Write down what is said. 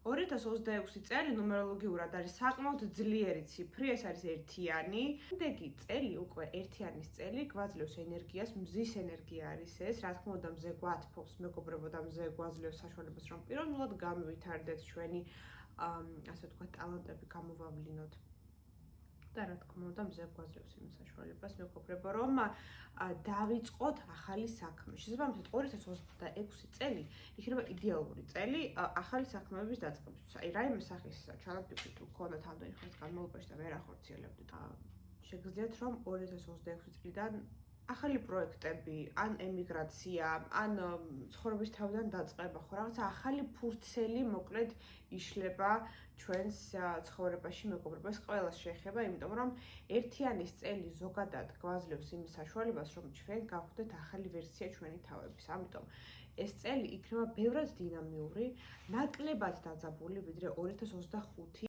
2026 წელი ნუმეროლოგიურად არის საკმაოდ ძლიერი ციფრი, ეს არის ერთიანი. შემდეგი წელი უკვე ერთიანის წელი, გვაძლევს ენერგიას, მზის ენერგია არის ეს, რა თქმა უნდა მზე გვათფობს, მეგობრებო და მზე გვაძლევს საშუალებას, რომ პიროვნულად განვითარდეთ ჩვენი ასე ვთქვათ, ტალანტები გამოვავლინოთ. და რა თქმა უნდა მზე გვაძლევს იმ საშუალებას, მეგობრებო, რომ დავიწყოთ ახალი საქმე. შესაბამისად 2026 წელი იქნება იდეალური წელი ახალი საქმეების დაწყებისთვის. აი რაიმე სახის ჩანაფიქრი თუ გქონდათ ამდენი ხნის განმავლობაში და ვერ ახორციელებდით, შეგიძლიათ რომ 2026 წლიდან ახალი პროექტები, ან ემიგრაცია, ან ცხოვრების თავიდან დაწყება, ხო რაღაცა ახალი ფურცელი მოკლედ იშლება ჩვენს ცხოვრებაში, მეგობრებო, ეს ყველას შეეხება, იმიტომ რომ ერთიანის წელი ზოგადად გვაძლევს იმის საშუალებას, რომ ჩვენ გავხდეთ ახალი ვერსია ჩვენი თავების. ამიტომ ეს წელი იქნება ბევრად დინამიური, ნაკლებად დაძაბული, ვიდრე 2025